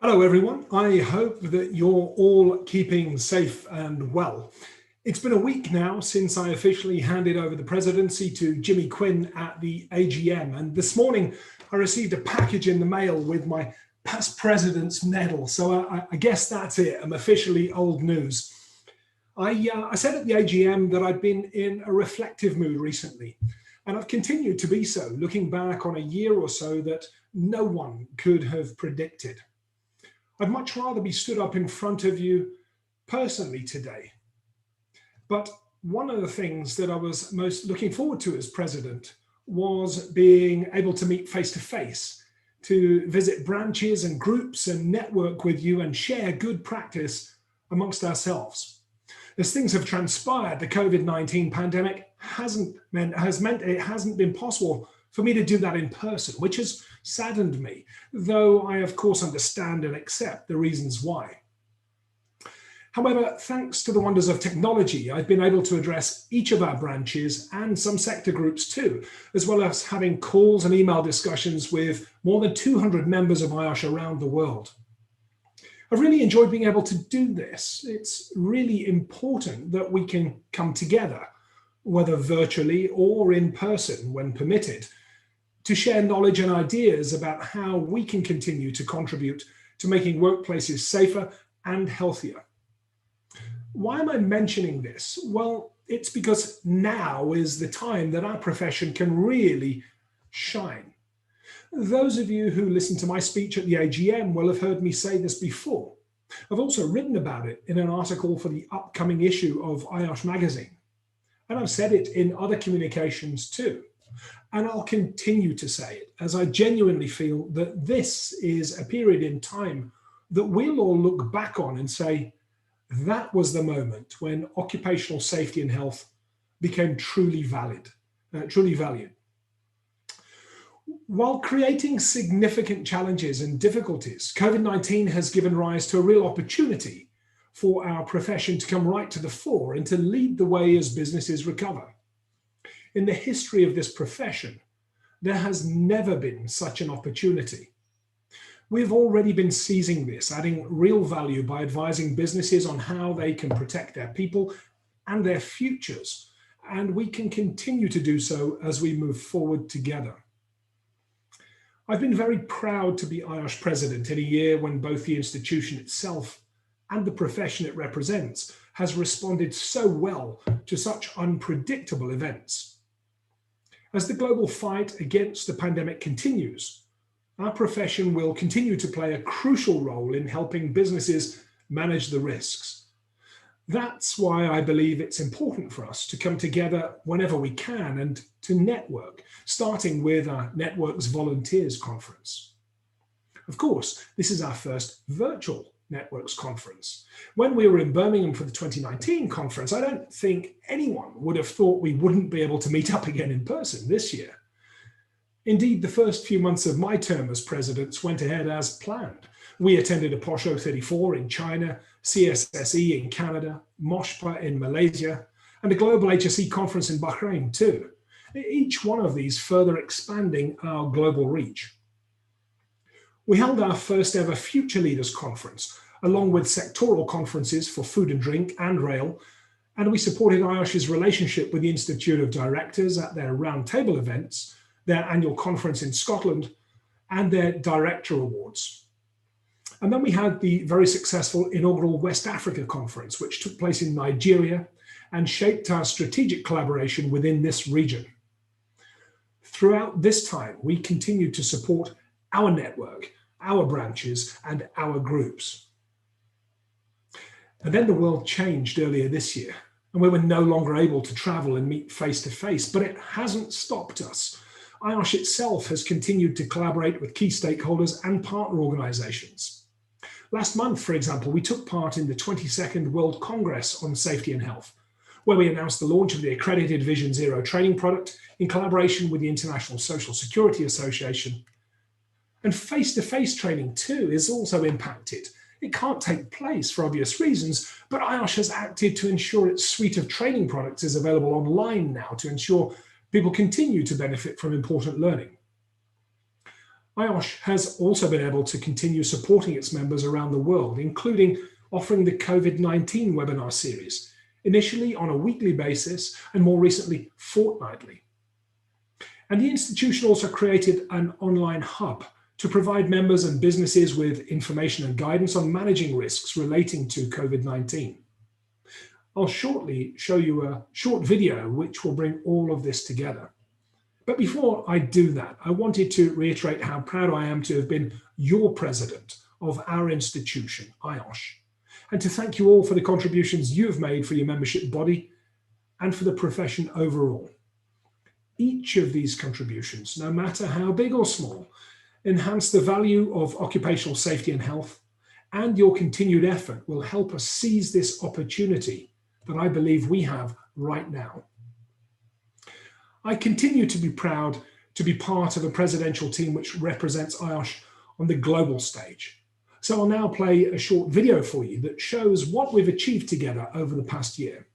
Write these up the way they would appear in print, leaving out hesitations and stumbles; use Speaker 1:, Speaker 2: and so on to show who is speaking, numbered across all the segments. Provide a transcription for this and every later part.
Speaker 1: Hello everyone, I hope that you're all keeping safe and well. It's been a week now since I officially handed over the presidency to Jimmy Quinn at the AGM, and this morning I received a package in the mail with my past president's medal, so I guess that's it, I'm officially old news. I said at the AGM that I'd been in a reflective mood recently, and I've continued to be so, looking back on a year or so that no one could have predicted. I'd much rather be stood up in front of you personally today. But one of the things that I was most looking forward to as president was being able to meet face to face, to visit branches and groups and network with you and share good practice amongst ourselves. As things have transpired, the COVID-19 pandemic has meant it hasn't been possible for me to do that in person, which has saddened me, though I of course understand and accept the reasons why. However, thanks to the wonders of technology, I've been able to address each of our branches and some sector groups too, as well as having calls and email discussions with more than 200 members of IOSH around the world. I've really enjoyed being able to do this. It's really important that we can come together, whether virtually or in person when permitted, to share knowledge and ideas about how we can continue to contribute to making workplaces safer and healthier. Why am I mentioning this? Well, it's because now is the time that our profession can really shine. Those of you who listened to my speech at the AGM will have heard me say this before. I've also written about it in an article for the upcoming issue of IOSH magazine. And I've said it in other communications too. And I'll continue to say it, as I genuinely feel that this is a period in time that we'll all look back on and say, that was the moment when occupational safety and health became truly valued. While creating significant challenges and difficulties, COVID-19 has given rise to a real opportunity for our profession to come right to the fore and to lead the way as businesses recover. In the history of this profession, there has never been such an opportunity. We've already been seizing this, adding real value by advising businesses on how they can protect their people and their futures, and we can continue to do so as we move forward together. I've been very proud to be IOSH president in a year when both the institution itself and the profession it represents has responded so well to such unpredictable events. As the global fight against the pandemic continues, our profession will continue to play a crucial role in helping businesses manage the risks. That's why I believe it's important for us to come together whenever we can and to network, starting with our Networks Volunteers Conference. Of course, this is our first virtual Networks Conference. When we were in Birmingham for the 2019 conference, I don't think anyone would have thought we wouldn't be able to meet up again in person this year. Indeed, the first few months of my term as president went ahead as planned. We attended a POSH 34 in China, CSSE in Canada, MOSHPA in Malaysia, and a global HSE conference in Bahrain too. Each one of these further expanding our global reach. We held our first ever Future Leaders Conference, along with sectoral conferences for food and drink and rail, and we supported IOSH's relationship with the Institute of Directors at their roundtable events, their annual conference in Scotland, and their Director Awards. And then we had the very successful Inaugural West Africa Conference, which took place in Nigeria and shaped our strategic collaboration within this region. Throughout this time, we continued to support our network, our branches, and our groups. And then the world changed earlier this year, and we were no longer able to travel and meet face to face, but it hasn't stopped us. IOSH itself has continued to collaborate with key stakeholders and partner organizations. Last month, for example, we took part in the 22nd World Congress on Safety and Health, where we announced the launch of the accredited Vision Zero training product in collaboration with the International Social Security Association. And face-to-face training too is also impacted. It can't take place for obvious reasons, but IOSH has acted to ensure its suite of training products is available online now to ensure people continue to benefit from important learning. IOSH has also been able to continue supporting its members around the world, including offering the COVID-19 webinar series, initially on a weekly basis and more recently fortnightly. And the institution also created an online hub to provide members and businesses with information and guidance on managing risks relating to COVID-19. I'll shortly show you a short video which will bring all of this together. But before I do that, I wanted to reiterate how proud I am to have been your president of our institution, IOSH, and to thank you all for the contributions you have made for your membership body and for the profession overall. Each of these contributions, no matter how big or small, enhance the value of occupational safety and health, and your continued effort will help us seize this opportunity that I believe we have right now. I continue to be proud to be part of a presidential team which represents IOSH on the global stage. So I'll now play a short video for you that shows what we've achieved together over the past year.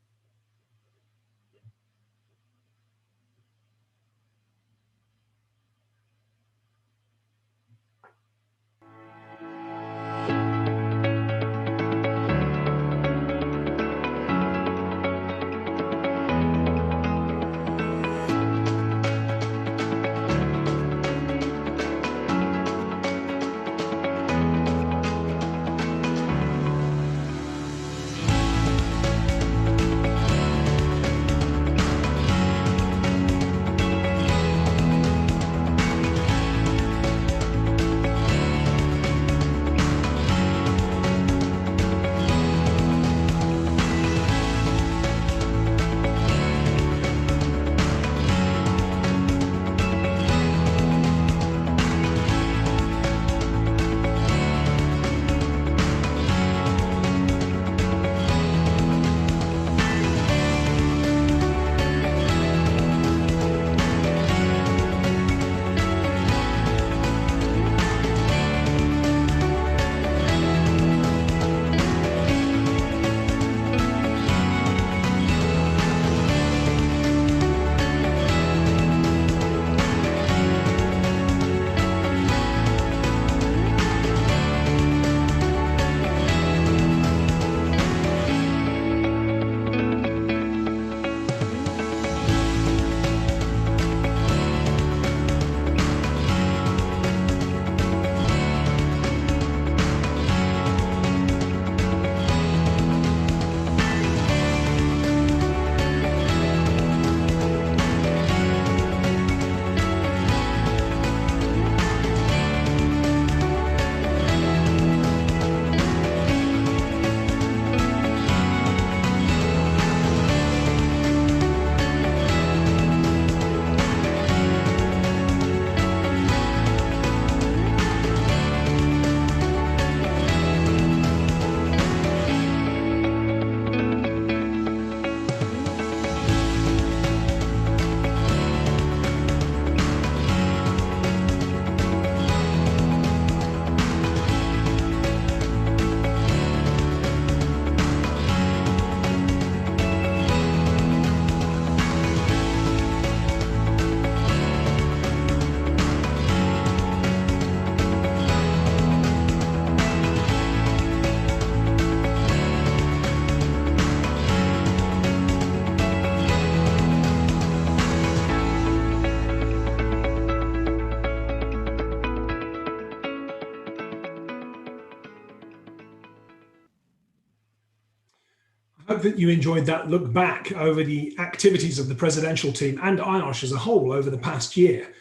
Speaker 1: I hope that you enjoyed that look back over the activities of the presidential team and IOSH as a whole over the past year.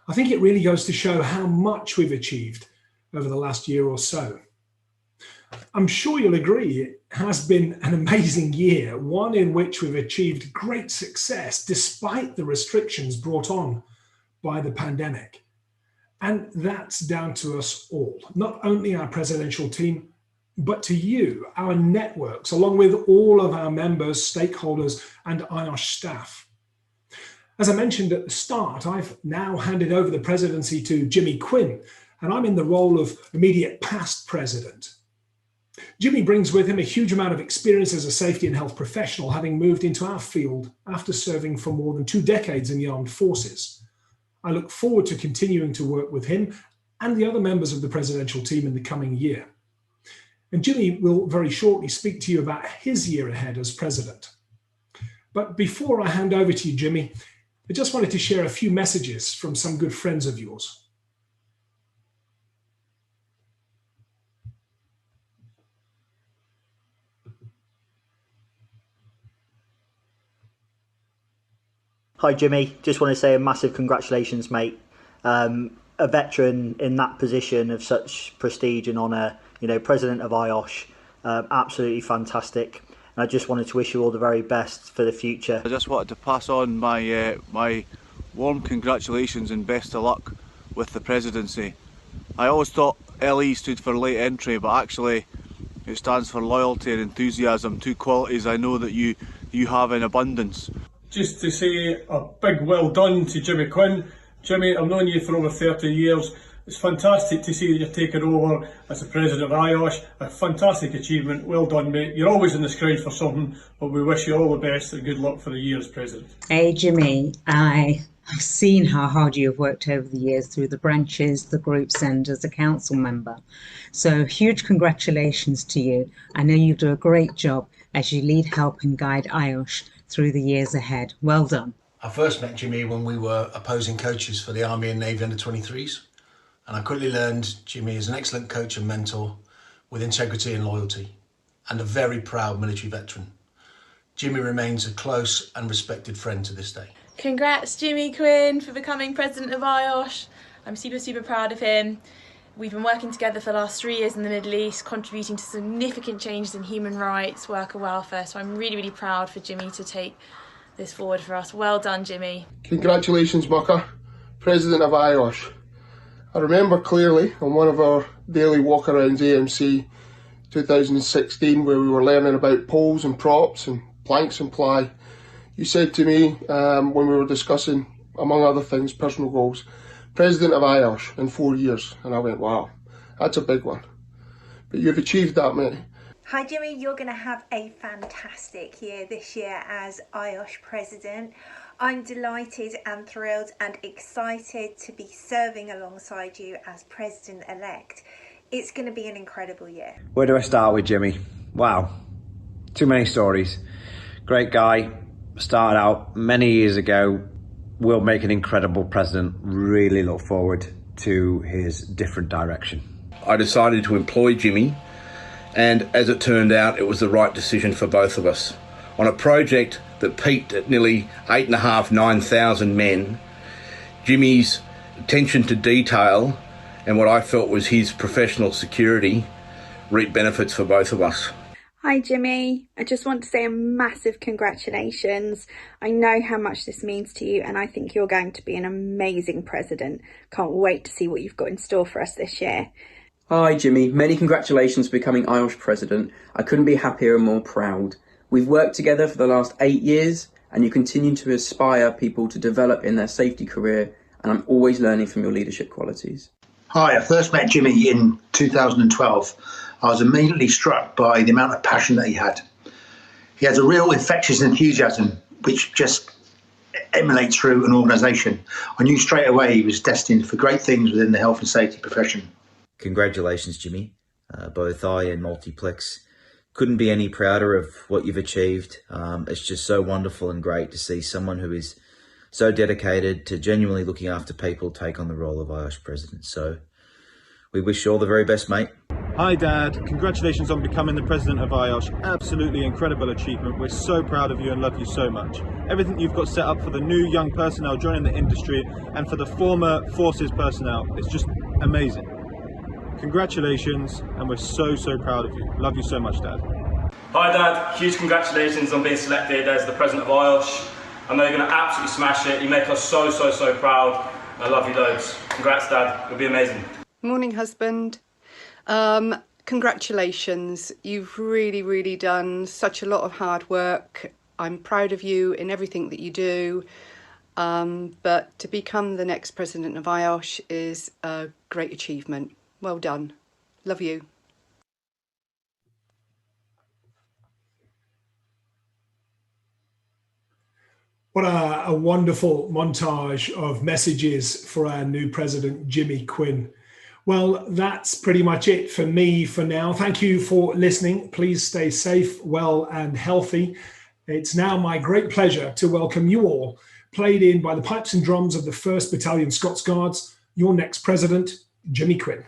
Speaker 1: I think it really goes to show how much we've achieved over the last year or so. I'm sure you'll agree it has been an amazing year, one in which we've achieved great success despite the restrictions brought on by the pandemic. And that's down to us all, not only our presidential team, but to you, our networks, along with all of our members, stakeholders, and IOSH staff. As I mentioned at the start, I've now handed over the presidency to Jimmy Quinn, and I'm in the role of immediate past president. Jimmy brings with him a huge amount of experience as a safety and health professional, having moved into our field after serving for more than 2 decades in the armed forces. I look forward to continuing to work with him and the other members of the presidential team in the coming year. And Jimmy will very shortly speak to you about his year ahead as president. But before I hand over to you, Jimmy, I just wanted to share a few messages from some good friends of yours.
Speaker 2: Hi Jimmy, just want to say a massive congratulations, mate. A veteran in that position of such prestige and honour, President of IOSH, absolutely fantastic. And I just wanted to wish you all the very best for the future.
Speaker 3: I just wanted to pass on my warm congratulations and best of luck with the presidency. I always thought LE stood for late entry, but actually it stands for loyalty and enthusiasm, two qualities I know that you have in abundance.
Speaker 4: Just to say a big well done to Jimmy Quinn. Jimmy, I've known you for over 30 years. It's fantastic to see that you're taking over as the president of IOSH. A fantastic achievement. Well done, mate. You're always in the scratch for something, but we wish you all the best and good luck for the year as president.
Speaker 5: Hey, Jimmy, I've seen how hard you have worked over the years through the branches, the groups, and as a council member. So huge congratulations to you. I know you do a great job as you lead, help and guide IOSH through the years ahead. Well done.
Speaker 6: I first met Jimmy when we were opposing coaches for the Army and Navy under-23s, and I quickly learned Jimmy is an excellent coach and mentor with integrity and loyalty, and a very proud military veteran. Jimmy remains a close and respected friend to this day.
Speaker 7: Congrats Jimmy Quinn for becoming president of IOSH. I'm super proud of him. We've been working together for the last 3 years in the Middle East, contributing to significant changes in human rights, worker welfare. So I'm really proud for Jimmy to take this forward for us. Well done, Jimmy.
Speaker 8: Congratulations, Mucker, President of IOSH. I remember clearly on one of our daily walk-arounds AMC 2016, where we were learning about poles and props and planks and ply, you said to me when we were discussing, among other things, personal goals, President of IOSH in 4 years, and I went, wow, that's a big one. But you've achieved that, mate.
Speaker 9: Hi Jimmy, you're going to have a fantastic year this year as IOSH President. I'm delighted and thrilled and excited to be serving alongside you as President-elect. It's going to be an incredible year.
Speaker 10: Where do I start with Jimmy? Wow, too many stories. Great guy, started out many years ago, will make an incredible president. Really look forward to his different direction.
Speaker 11: I decided to employ Jimmy, and as it turned out, it was the right decision for both of us. On a project that peaked at nearly 8,500, 9,000 men, Jimmy's attention to detail and what I felt was his professional security reaped benefits for both of us.
Speaker 12: Hi Jimmy, I just want to say a massive congratulations. I know how much this means to you and I think you're going to be an amazing president. Can't wait to see what you've got in store for us this year.
Speaker 13: Hi Jimmy, many congratulations for becoming IOSH President. I couldn't be happier and more proud. We've worked together for the last 8 years and you continue to inspire people to develop in their safety career, and I'm always learning from your leadership qualities.
Speaker 14: Hi, I first met Jimmy in 2012. I was immediately struck by the amount of passion that he had. He has a real infectious enthusiasm, which just emanates through an organisation. I knew straight away he was destined for great things within the health and safety profession.
Speaker 15: Congratulations, Jimmy. Both I and Multiplex couldn't be any prouder of what you've achieved. It's just so wonderful and great to see someone who is so dedicated to genuinely looking after people take on the role of IOSH President. So we wish you all the very best, mate.
Speaker 16: Hi Dad, congratulations on becoming the President of IOSH. Absolutely incredible achievement. We're so proud of you and love you so much. Everything you've got set up for the new young personnel joining the industry and for the former forces personnel, it's just amazing. Congratulations, and we're so proud of you. Love you so much, Dad.
Speaker 17: Hi Dad, huge congratulations on being selected as the President of IOSH. I know you're going to absolutely smash it. You make us so proud. I love you loads. Congrats Dad, you'll be amazing.
Speaker 18: Morning husband. Congratulations. You've really done such a lot of hard work. I'm proud of you in everything that you do. But to become the next President of IOSH is a great achievement. Well done. Love you.
Speaker 1: What a wonderful montage of messages for our new president, Jimmy Quinn. Well, that's pretty much it for me for now. Thank you for listening. Please stay safe, well, and healthy. It's now my great pleasure to welcome you all, played in by the pipes and drums of the 1st Battalion Scots Guards, your next president, Jimmy Quinn.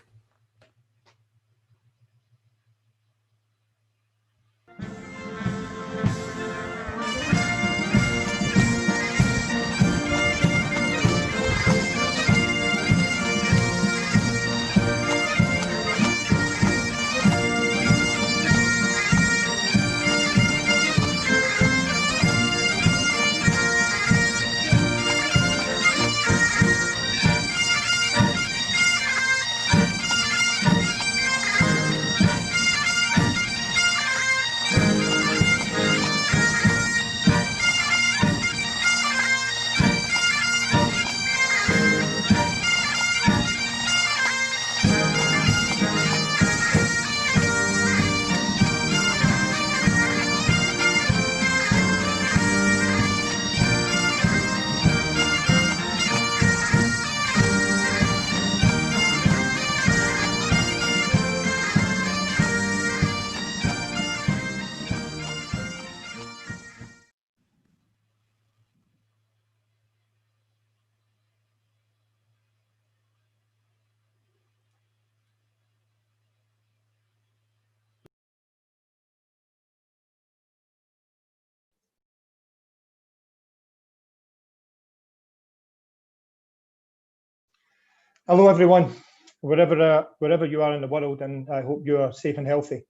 Speaker 19: Hello everyone, wherever you are in the world, and I hope you are safe and healthy.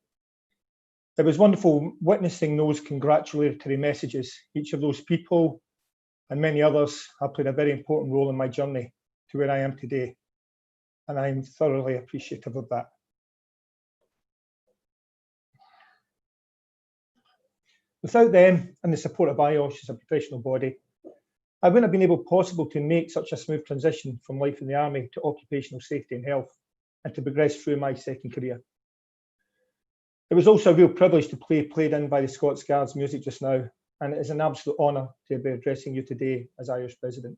Speaker 19: It was wonderful witnessing those congratulatory messages. Each of those people and many others have played a very important role in my journey to where I am today, and I'm thoroughly appreciative of that. Without them and the support of IOSH as a professional body, I wouldn't have been possible to make such a smooth transition from life in the Army to occupational safety and health, and to progress through my second career. It was also a real privilege to play played in by the Scots Guards music just now, and it is an absolute honour to be addressing you today as IOSH President.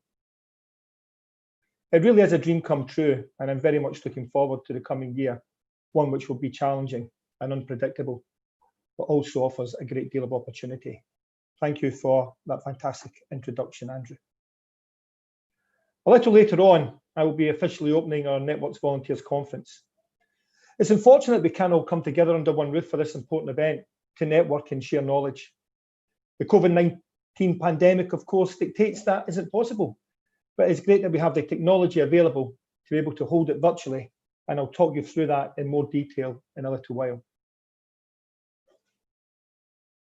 Speaker 19: It really is a dream come true, and I'm very much looking forward to the coming year, one which will be challenging and unpredictable, but also offers a great deal of opportunity. Thank you for that fantastic introduction, Andrew. A little later on, I will be officially opening our Networks Volunteers Conference. It's unfortunate we can't all come together under one roof for this important event to network and share knowledge. The COVID-19 pandemic, of course, dictates that isn't possible, but it's great that we have the technology available to be able to hold it virtually, and I'll talk you through that in more detail in a little while.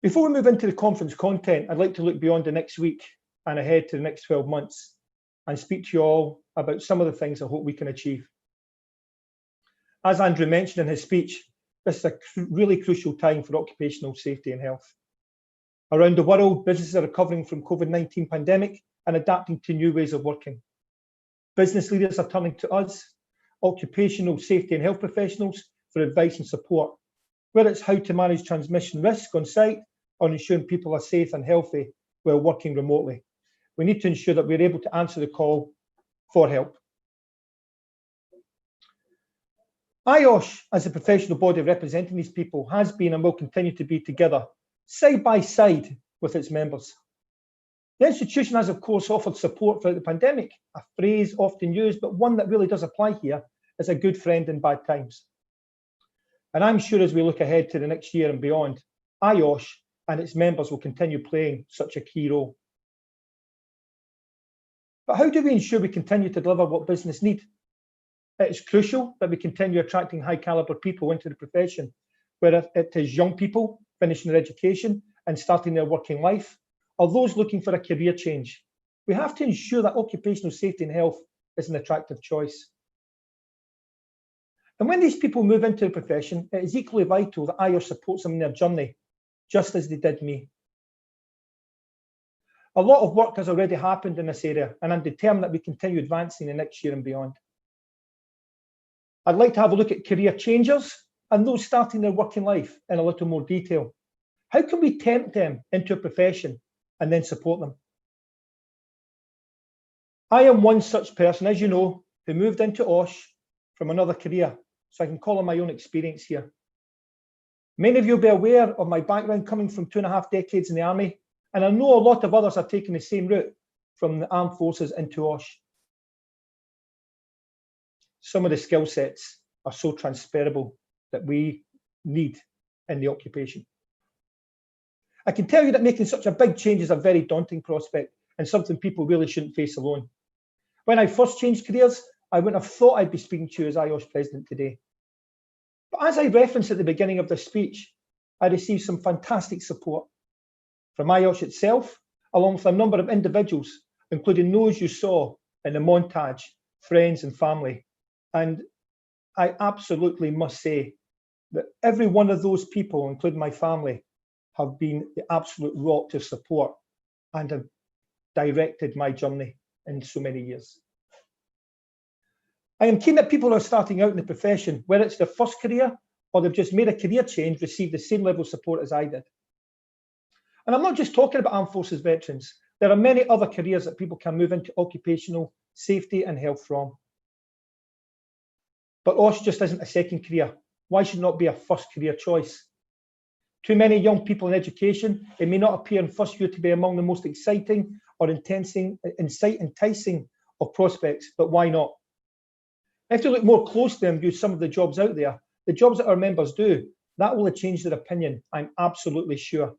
Speaker 19: Before we move into the conference content, I'd like to look beyond the next week and ahead to the next 12 months and speak to you all about some of the things I hope we can achieve. As Andrew mentioned in his speech, this is a really crucial time for occupational safety and health. Around the world, businesses are recovering from COVID-19 pandemic and adapting to new ways of working. Business leaders are turning to us, occupational safety and health professionals, for advice and support, whether it's how to manage transmission risk on site or ensuring people are safe and healthy while working remotely. We need to ensure that we're able to answer the call for help. IOSH, as a professional body representing these people, has been and will continue to be together, side by side with its members. The institution has, of course, offered support throughout the pandemic, a phrase often used, but one that really does apply here, as a good friend in bad times. And I'm sure as we look ahead to the next year and beyond, IOSH and its members will continue playing such a key role. But how do we ensure we continue to deliver what business need? It's crucial that we continue attracting high caliber people into the profession, whether it is young people finishing their education and starting their working life, or those looking for a career change. We have to ensure that occupational safety and health is an attractive choice. And when these people move into the profession, it is equally vital that IOSH supports them in their journey, just as they did me. A lot of work has already happened in this area, and I'm determined that we continue advancing the next year and beyond. I'd like to have a look at career changers and those starting their working life in a little more detail. How can we tempt them into a profession and then support them? I am one such person, as you know, who moved into OSH from another career, so I can call on my own experience here. Many of you will be aware of my background coming from 2.5 decades in the Army, and I know a lot of others are taking the same route from the armed forces into IOSH. Some of the skill sets are so transferable that we need in the occupation. I can tell you that making such a big change is a very daunting prospect and something people really shouldn't face alone. When I first changed careers, I wouldn't have thought I'd be speaking to you as IOSH President today. But as I referenced at the beginning of this speech, I received some fantastic support from IOSH itself, along with a number of individuals, including those you saw in the montage, friends and family. And I absolutely must say that every one of those people, including my family, have been the absolute rock to support and have directed my journey in so many years. I am keen that people who are starting out in the profession, whether it's their first career or they've just made a career change, receive the same level of support as I did. And I'm not just talking about armed forces veterans. There are many other careers that people can move into occupational safety and health from. But IOSH just isn't a second career. Why should it not be a first career choice? Too many young people in education, it may not appear in first view to be among the most exciting or enticing of prospects, but why not? If you look more closely and view some of the jobs out there, the jobs that our members do, that will have changed their opinion, I'm absolutely sure.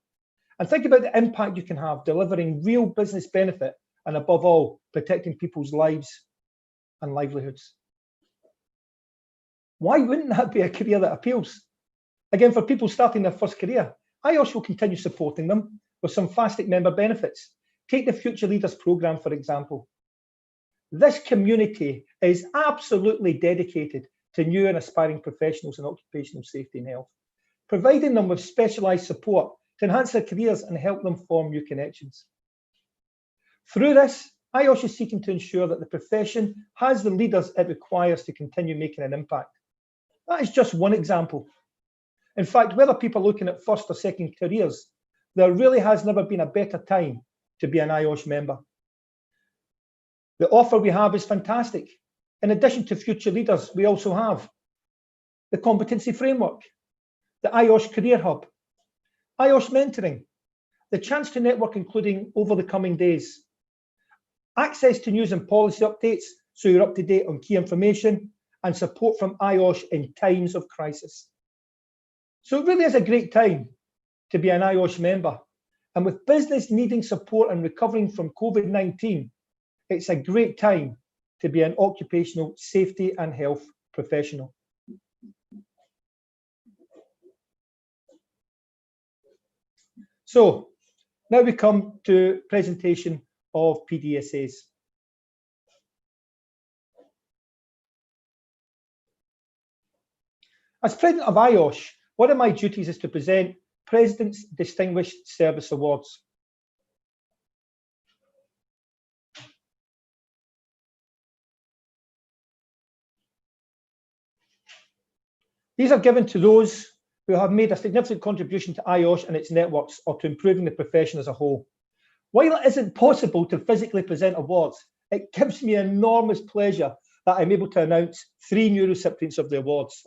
Speaker 19: And think about the impact you can have delivering real business benefit and above all, protecting people's lives and livelihoods. Why wouldn't that be a career that appeals? Again, for people starting their first career, IOSH will continue supporting them with some fantastic member benefits. Take the Future Leaders Programme, for example. This community is absolutely dedicated to new and aspiring professionals in occupational safety and health, providing them with specialised support to enhance their careers and help them form new connections. Through this, IOSH is seeking to ensure that the profession has the leaders it requires to continue making an impact. That is just one example. In fact, whether people are looking at first or second careers, there really has never been a better time to be an IOSH member. The offer we have is fantastic. In addition to Future Leaders, we also have the Competency Framework, the IOSH Career Hub, IOSH Mentoring, the chance to network including over the coming days, access to news and policy updates so you're up to date on key information, and support from IOSH in times of crisis. So it really is a great time to be an IOSH member. And with business needing support and recovering from COVID-19, it's a great time to be an occupational safety and health professional. So now we come to presentation of PDSAs. As President of IOSH, one of my duties is to present President's Distinguished Service Awards. These are given to those who have made a significant contribution to IOSH and its networks or to improving the profession as a whole. While it isn't possible to physically present awards, it gives me enormous pleasure that I'm able to announce 3 new recipients of the awards.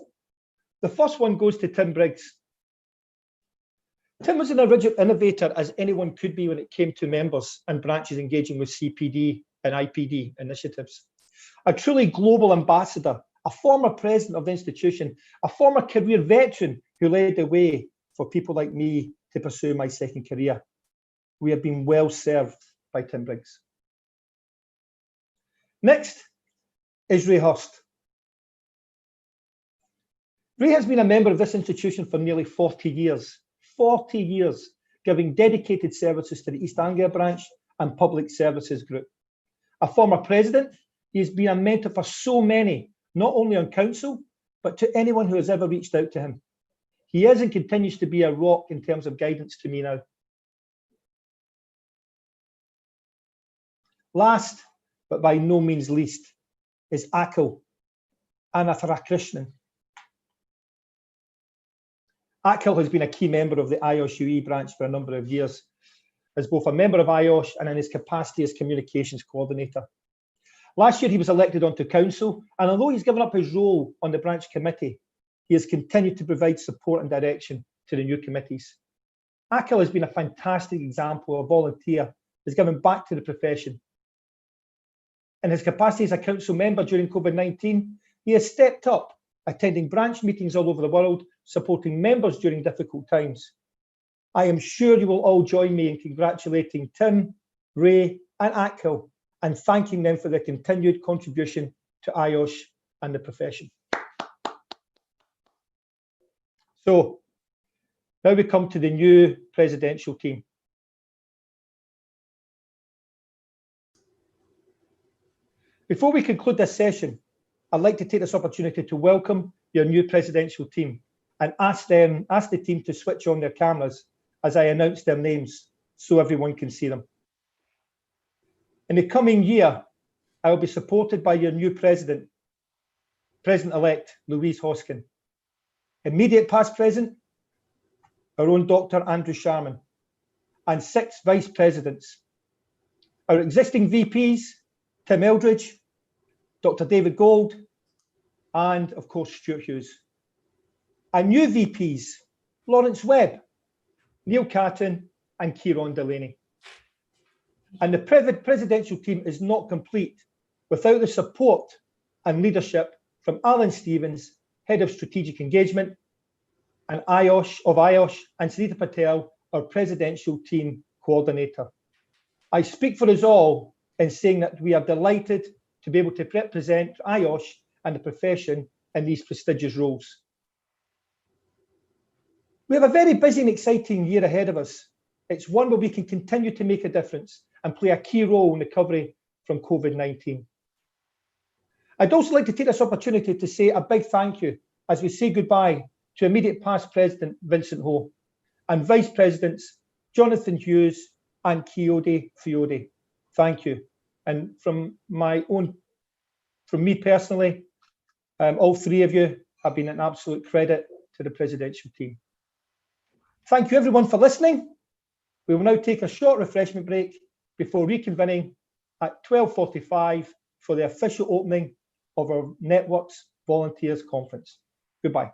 Speaker 19: The first one goes to Tim Briggs. Tim was an original innovator as anyone could be when it came to members and branches engaging with CPD and IPD initiatives. A truly global ambassador, a former president of the institution, a former career veteran who led the way for people like me to pursue my second career. We have been well served by Tim Briggs. Next is Ray Hurst. Ray has been a member of this institution for nearly 40 years, giving dedicated services to the East Anglia branch and Public Services Group. A former president, he has been a mentor for so many, not only on council, but to anyone who has ever reached out to him. He is and continues to be a rock in terms of guidance to me now. Last, but by no means least, is Akhil Ananthakrishnan. Akhil has been a key member of the IOSH UE branch for a number of years, as both a member of IOSH and in his capacity as communications coordinator. Last year he was elected onto council, and although he's given up his role on the branch committee, he has continued to provide support and direction to the new committees. Akhil has been a fantastic example of a volunteer who's given back to the profession. In his capacity as a council member during COVID-19, he has stepped up, attending branch meetings all over the world, supporting members during difficult times. I am sure you will all join me in congratulating Tim, Ray and Akhil and thanking them for their continued contribution to IOSH and the profession. So now we come to the new presidential team. Before we conclude this session, I'd like to take this opportunity to welcome your new presidential team and ask the team to switch on their cameras as I announce their names so everyone can see them. In the coming year, I will be supported by your new President-elect Louise Hoskin. Immediate past president, our own Dr. Andrew Sharman, and 6 vice presidents. Our existing VPs, Tim Eldridge, Dr. David Gold, and of course, Stuart Hughes. And new VPs, Lawrence Webb, Neil Catton, and Kieran Delaney. And the presidential team is not complete without the support and leadership from Alan Stevens, Head of Strategic Engagement, and IOSH, and Sunita Patel, our presidential team coordinator. I speak for us all in saying that we are delighted to be able to represent IOSH and the profession in these prestigious roles. We have a very busy and exciting year ahead of us. It's one where we can continue to make a difference and play a key role in recovery from COVID-19. I'd also like to take this opportunity to say a big thank you as we say goodbye to immediate past President Vincent Ho and Vice Presidents Jonathan Hughes and Kayode Fiode. Thank you. And from me personally, all 3 of you have been an absolute credit to the presidential team. Thank you everyone for listening. We will now take a short refreshment break before reconvening at 12:45 for the official opening of our Networks Volunteers Conference. Goodbye.